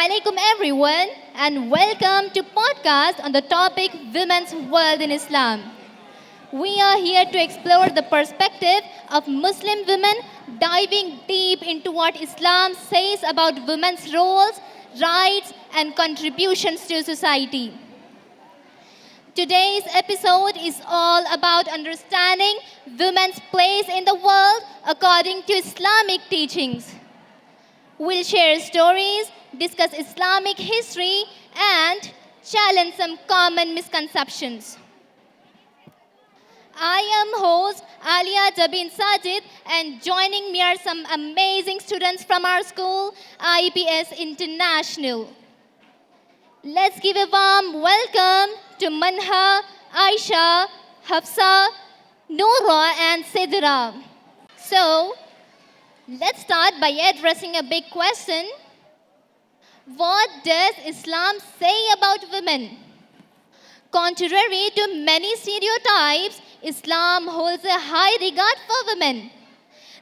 alaikum everyone and welcome to podcast on the topic Women's World in Islam. We are here to explore the perspective of Muslim women, diving deep into what Islam says about women's roles, rights and contributions to society. Today's episode is all about understanding women's place in the world according to Islamic teachings. We'll share stories, discuss Islamic history, and challenge some common misconceptions. I am host Alia Jabin Sajid, and joining me are some amazing students from our school, IPS International. Let's give a warm welcome to Manha, Aisha, Hafsa, Noora, and Sidra. So, let's start by addressing a big question. What does Islam say about women? Contrary to many stereotypes, Islam holds a high regard for women.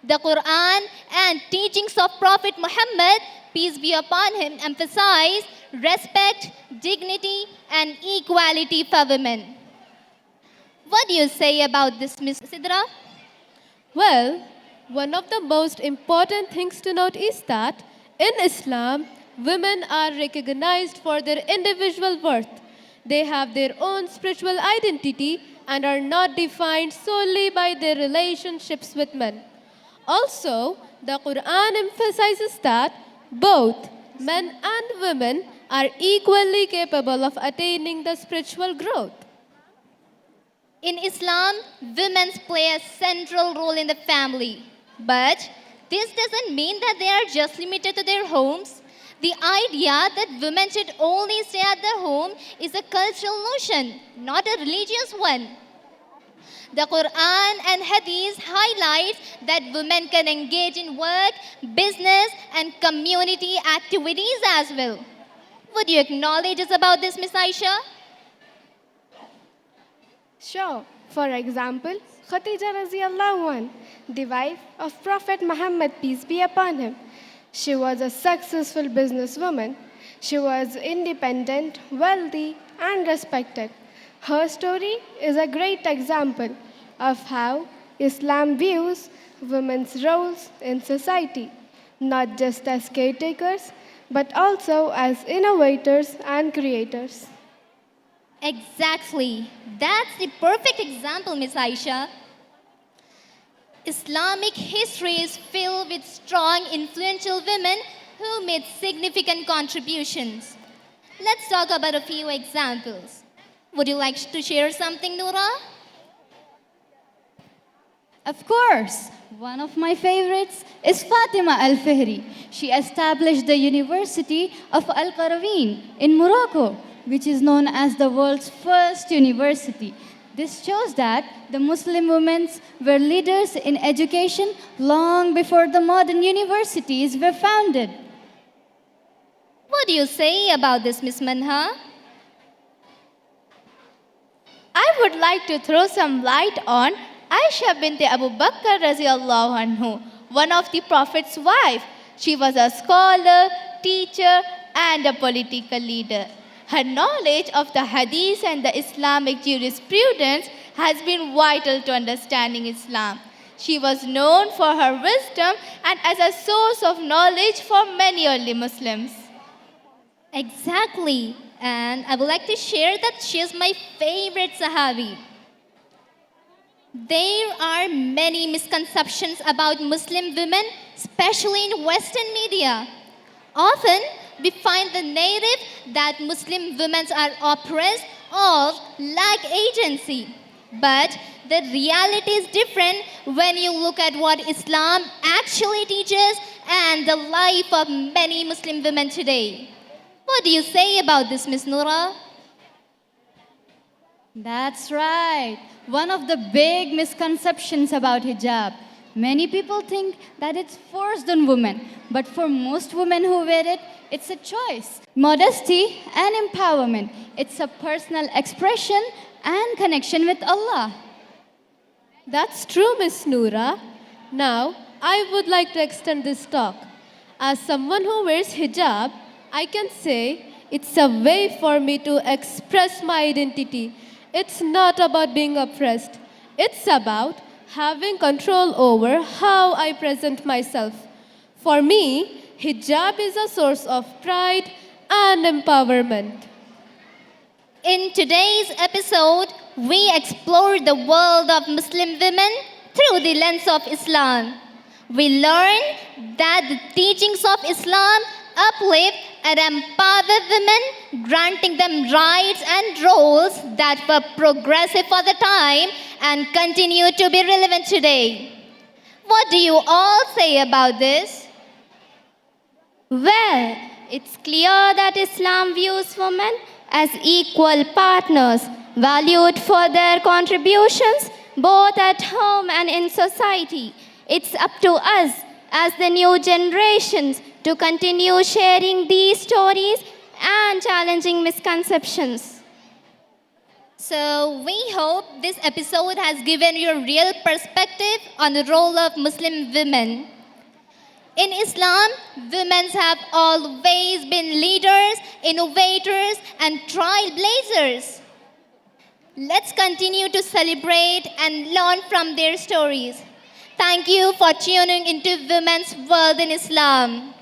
The Quran and teachings of Prophet Muhammad, peace be upon him, emphasize respect, dignity, and equality for women. What do you say about this, Ms. Sidra? Well, one of the most important things to note is that in Islam, women are recognized for their individual worth. They have their own spiritual identity and are not defined solely by their relationships with men. Also, the Quran emphasizes that both men and women are equally capable of attaining the spiritual growth. In Islam, women play a central role in the family. But this doesn't mean that they are just limited to their homes. The idea that women should only stay at their home is a cultural notion, not a religious one. The Quran and Hadith highlights that women can engage in work, business, and community activities as well. Would you acknowledge us about this, Miss Aisha? Sure. For example, Khadija Raziallahu anh, the wife of Prophet Muhammad, peace be upon him. She was a successful businesswoman. She was independent, wealthy, and respected. Her story is a great example of how Islam views women's roles in society, not just as caretakers, but also as innovators and creators. Exactly. That's the perfect example, Miss Aisha. Islamic history is filled with strong, influential women who made significant contributions. Let's talk about a few examples. Would you like to share something, Noora? Of course, one of my favorites is Fatima Al Fihri. She established the University of Al Qarawin in Morocco, which is known as the world's first university. This shows that the Muslim women were leaders in education long before the modern universities were founded. What do you say about this, Miss Manha? I would like to throw some light on Aisha bint Abu Bakr radiallahu anhu, one of the Prophet's wife. She was a scholar, teacher, and a political leader. Her knowledge of the Hadith and the Islamic jurisprudence has been vital to understanding Islam. She was known for her wisdom and as a source of knowledge for many early Muslims. Exactly. And I would like to share that she is my favorite Sahabi. There are many misconceptions about Muslim women, especially in Western media. Often, we find the narrative that Muslim women are oppressed or lack agency. But the reality is different when you look at what Islam actually teaches and the life of many Muslim women today. What do you say about this, Miss Noora? That's right. One of the big misconceptions about hijab. Many people think that it's forced on women, but for most women who wear it, it's a choice. Modesty and empowerment. It's a personal expression and connection with Allah. That's true, Miss Noora. Now, I would like to extend this talk. As someone who wears hijab, I can say it's a way for me to express my identity. It's not about being oppressed, it's about having control over how I present myself. For me, hijab is a source of pride and empowerment. In today's episode, we explore the world of Muslim women through the lens of Islam. We learn that the teachings of Islam uplift and empower women, granting them rights and roles that were progressive for the time and continue to be relevant today. What do you all say about this? Well, it's clear that Islam views women as equal partners, valued for their contributions both at home and in society. It's up to us as the new generations to continue sharing these stories and challenging misconceptions. So, we hope this episode has given you a real perspective on the role of Muslim women. In Islam, women have always been leaders, innovators, and trailblazers. Let's continue to celebrate and learn from their stories. Thank you for tuning into Women's World in Islam.